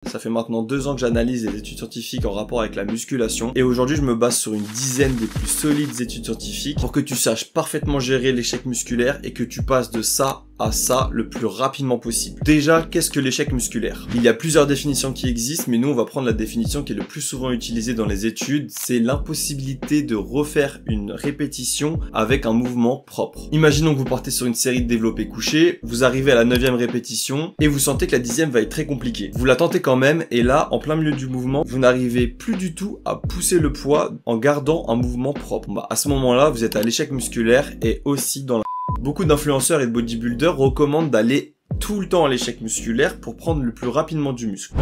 Ça fait maintenant 2 ans que j'analyse les études scientifiques en rapport avec la musculation et aujourd'hui je me base sur une dizaine des plus solides études scientifiques pour que tu saches parfaitement gérer l'échec musculaire et que tu passes de ça à ça le plus rapidement possible. Déjà, qu'est-ce que l'échec musculaire? Il y a plusieurs définitions qui existent, mais nous on va prendre la définition qui est le plus souvent utilisée dans les études, c'est l'impossibilité de refaire une répétition avec un mouvement propre. Imaginons que vous partez sur une série de développés couchés, vous arrivez à la 9e répétition et vous sentez que la 10e va être très compliquée. Vous la tentez quand même et là, en plein milieu du mouvement, vous n'arrivez plus du tout à pousser le poids en gardant un mouvement propre. À ce moment-là, vous êtes à l'échec musculaire et aussi dans la... Beaucoup d'influenceurs et de bodybuilders recommandent d'aller tout le temps à l'échec musculaire pour prendre le plus rapidement du muscle.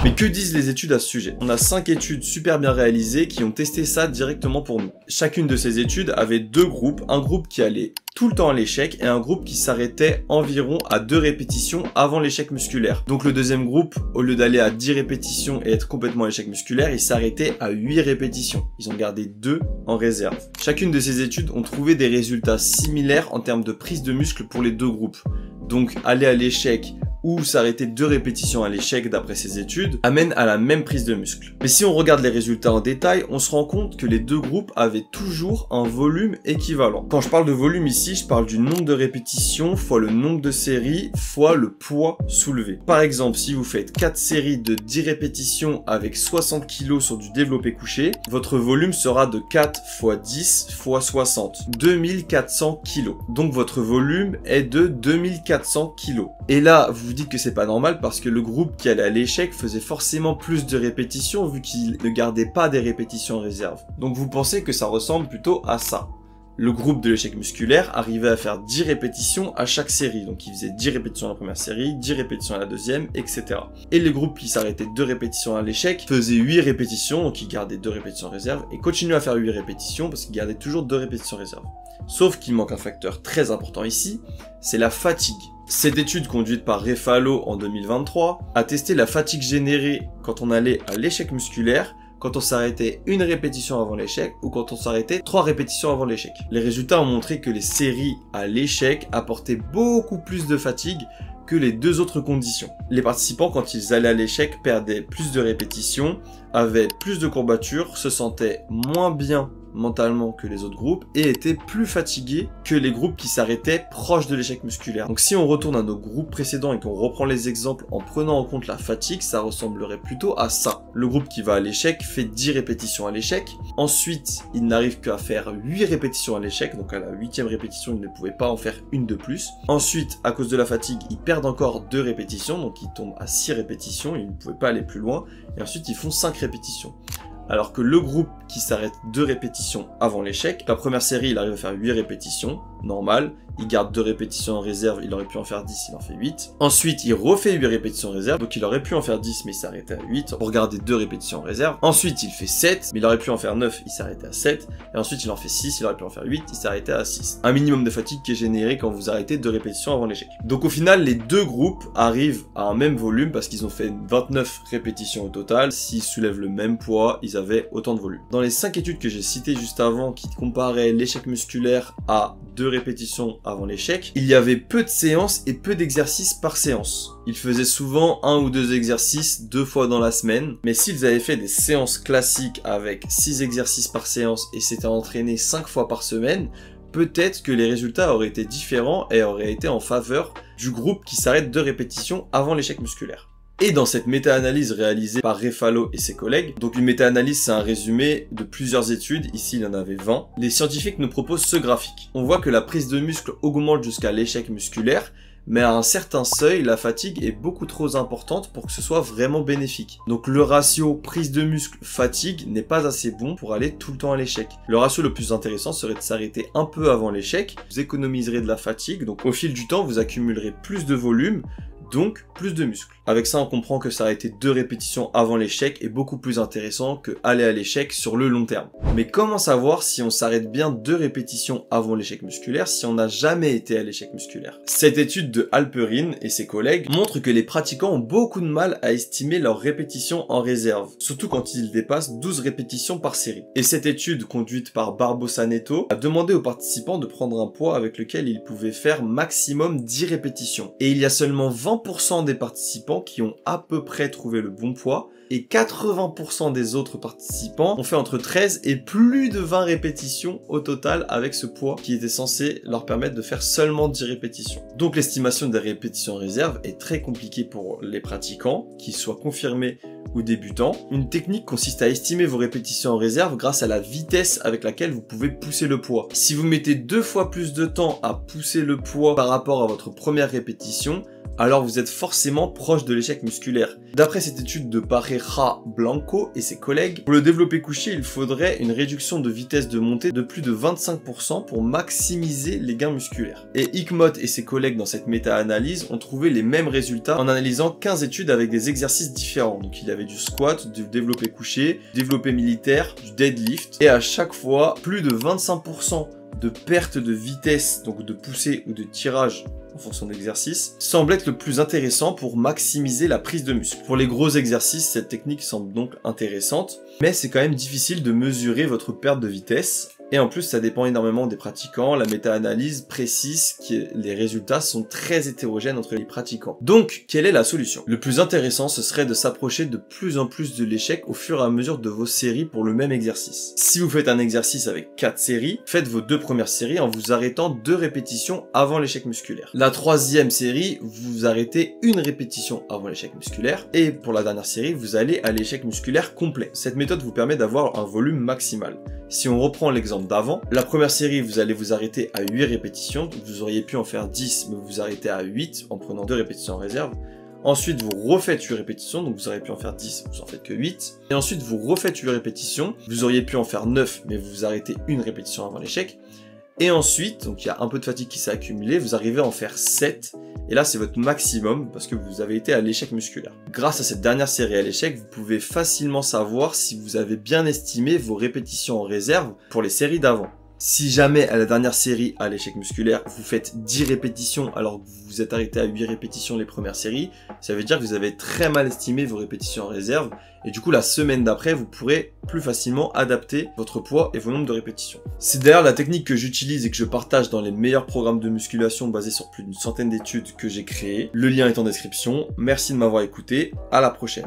Mais que disent les études à ce sujet? On a 5 études super bien réalisées qui ont testé ça directement pour nous. Chacune de ces études avait 2 groupes, un groupe qui allait tout le temps à l'échec et un groupe qui s'arrêtait environ à 2 répétitions avant l'échec musculaire. Donc le deuxième groupe, au lieu d'aller à 10 répétitions et être complètement à l'échec musculaire, il s'arrêtait à 8 répétitions. Ils ont gardé 2 en réserve. Chacune de ces études ont trouvé des résultats similaires en termes de prise de muscle pour les 2 groupes. Donc aller à l'échec ou s'arrêter 2 répétitions à l'échec d'après ces études amène à la même prise de muscle. Mais si on regarde les résultats en détail, on se rend compte que les 2 groupes avaient toujours un volume équivalent. Quand je parle de volume ici, je parle du nombre de répétitions fois le nombre de séries fois le poids soulevé. Par exemple, si vous faites 4 séries de 10 répétitions avec 60 kg sur du développé couché, votre volume sera de 4 x 10 x 60, 2400 kg. Donc votre volume est de 2400 kg. Et là, vous vous dites que c'est pas normal parce que le groupe qui allait à l'échec faisait forcément plus de répétitions vu qu'il ne gardait pas des répétitions en réserve. Donc vous pensez que ça ressemble plutôt à ça. Le groupe de l'échec musculaire arrivait à faire 10 répétitions à chaque série. Donc il faisait 10 répétitions à la première série, 10 répétitions à la deuxième, etc. Et les groupes qui s'arrêtaient 2 répétitions à l'échec faisaient 8 répétitions, donc ils gardaient 2 répétitions en réserve, et continuaient à faire 8 répétitions parce qu'ils gardaient toujours 2 répétitions en réserve. Sauf qu'il manque un facteur très important ici, c'est la fatigue. Cette étude conduite par Refalo en 2023 a testé la fatigue générée quand on allait à l'échec musculaire, quand on s'arrêtait 1 répétition avant l'échec ou quand on s'arrêtait 3 répétitions avant l'échec. Les résultats ont montré que les séries à l'échec apportaient beaucoup plus de fatigue que les 2 autres conditions. Les participants, quand ils allaient à l'échec, perdaient plus de répétitions, avaient plus de courbatures, se sentaient moins bien mentalement que les autres groupes et étaient plus fatigués que les groupes qui s'arrêtaient proches de l'échec musculaire. Donc si on retourne à nos groupes précédents et qu'on reprend les exemples en prenant en compte la fatigue, ça ressemblerait plutôt à ça. Le groupe qui va à l'échec fait 10 répétitions à l'échec, ensuite il n'arrive qu'à faire 8 répétitions à l'échec, donc à la 8e répétition il ne pouvait pas en faire une de plus. Ensuite, à cause de la fatigue, ils perdent encore 2 répétitions, donc ils tombent à 6 répétitions, ils ne pouvaient pas aller plus loin, et ensuite ils font 5 répétitions. Alors que le groupe qui s'arrête 2 répétitions avant l'échec, la première série il arrive à faire 8 répétitions, normal, il garde 2 répétitions en réserve, il aurait pu en faire 10, il en fait 8. Ensuite, il refait 8 répétitions en réserve, donc il aurait pu en faire 10, mais il s'arrêtait à 8, pour garder 2 répétitions en réserve. Ensuite, il fait 7, mais il aurait pu en faire 9, il s'arrêtait à 7. Et ensuite, il en fait 6, il aurait pu en faire 8, il s'arrêtait à 6. Un minimum de fatigue qui est généré quand vous arrêtez 2 répétitions avant l'échec. Donc au final, les 2 groupes arrivent à un même volume parce qu'ils ont fait 29 répétitions au total. S'ils soulèvent le même poids, ils avaient autant de volume. Dans les 5 études que j'ai citées juste avant, qui comparaient l'échec musculaire à 2 répétitions avant l'échec, il y avait peu de séances et peu d'exercices par séance. Ils faisaient souvent 1 ou 2 exercices 2 fois dans la semaine, mais s'ils avaient fait des séances classiques avec 6 exercices par séance et s'étaient entraînés 5 fois par semaine, peut-être que les résultats auraient été différents et auraient été en faveur du groupe qui s'arrête 2 répétitions avant l'échec musculaire. Et dans cette méta-analyse réalisée par Refalo et ses collègues, donc une méta-analyse c'est un résumé de plusieurs études, ici il y en avait 20, les scientifiques nous proposent ce graphique. On voit que la prise de muscle augmente jusqu'à l'échec musculaire, mais à un certain seuil, la fatigue est beaucoup trop importante pour que ce soit vraiment bénéfique. Donc le ratio prise de muscle fatigue n'est pas assez bon pour aller tout le temps à l'échec. Le ratio le plus intéressant serait de s'arrêter un peu avant l'échec, vous économiserez de la fatigue, donc au fil du temps vous accumulerez plus de volume, donc plus de muscles. Avec ça, on comprend que s'arrêter 2 répétitions avant l'échec est beaucoup plus intéressant que aller à l'échec sur le long terme. Mais comment savoir si on s'arrête bien 2 répétitions avant l'échec musculaire si on n'a jamais été à l'échec musculaire? Cette étude de Halperin et ses collègues montre que les pratiquants ont beaucoup de mal à estimer leurs répétitions en réserve, surtout quand ils dépassent 12 répétitions par série. Et cette étude, conduite par Barbosa Neto, a demandé aux participants de prendre un poids avec lequel ils pouvaient faire maximum 10 répétitions. Et il y a seulement 20 100% des participants qui ont à peu près trouvé le bon poids et 80% des autres participants ont fait entre 13 et plus de 20 répétitions au total avec ce poids qui était censé leur permettre de faire seulement 10 répétitions. Donc l'estimation des répétitions en réserve est très compliquée pour les pratiquants, qu'ils soient confirmés ou débutants. Une technique consiste à estimer vos répétitions en réserve grâce à la vitesse avec laquelle vous pouvez pousser le poids. Si vous mettez 2 fois plus de temps à pousser le poids par rapport à votre première répétition, alors vous êtes forcément proche de l'échec musculaire. D'après cette étude de Pareja Blanco et ses collègues, pour le développé couché, il faudrait une réduction de vitesse de montée de plus de 25% pour maximiser les gains musculaires. Et Hickmott et ses collègues dans cette méta-analyse ont trouvé les mêmes résultats en analysant 15 études avec des exercices différents. Donc il y avait du squat, du développé couché, du développé militaire, du deadlift, et à chaque fois, plus de 25% de perte de vitesse, donc de poussée ou de tirage en fonction de l'exercice, semble être le plus intéressant pour maximiser la prise de muscle. Pour les gros exercices, cette technique semble donc intéressante, mais c'est quand même difficile de mesurer votre perte de vitesse. Et en plus, ça dépend énormément des pratiquants. La méta-analyse précise que les résultats sont très hétérogènes entre les pratiquants. Donc, quelle est la solution? Le plus intéressant, ce serait de s'approcher de plus en plus de l'échec au fur et à mesure de vos séries pour le même exercice. Si vous faites un exercice avec 4 séries, faites vos 2 premières séries en vous arrêtant 2 répétitions avant l'échec musculaire. La 3e série, vous arrêtez 1 répétition avant l'échec musculaire. Et pour la dernière série, vous allez à l'échec musculaire complet. Cette méthode vous permet d'avoir un volume maximal. Si on reprend l'exemple d'avant, la première série, vous allez vous arrêter à 8 répétitions, donc vous auriez pu en faire 10, mais vous vous arrêtez à 8 en prenant 2 répétitions en réserve. Ensuite, vous refaites 8 répétitions, donc vous auriez pu en faire 10, vous en faites que 8. Et ensuite, vous refaites 8 répétitions, vous auriez pu en faire 9, mais vous vous arrêtez 1 répétition avant l'échec. Et ensuite, donc il y a un peu de fatigue qui s'est accumulée, vous arrivez à en faire 7, et là c'est votre maximum parce que vous avez été à l'échec musculaire. Grâce à cette dernière série à l'échec, vous pouvez facilement savoir si vous avez bien estimé vos répétitions en réserve pour les séries d'avant. Si jamais à la dernière série à l'échec musculaire, vous faites 10 répétitions alors que vous vous êtes arrêté à 8 répétitions les premières séries, ça veut dire que vous avez très mal estimé vos répétitions en réserve et du coup la semaine d'après, vous pourrez plus facilement adapter votre poids et vos nombres de répétitions. C'est d'ailleurs la technique que j'utilise et que je partage dans les meilleurs programmes de musculation basés sur plus d'une centaine d'études que j'ai créées. Le lien est en description. Merci de m'avoir écouté. À la prochaine.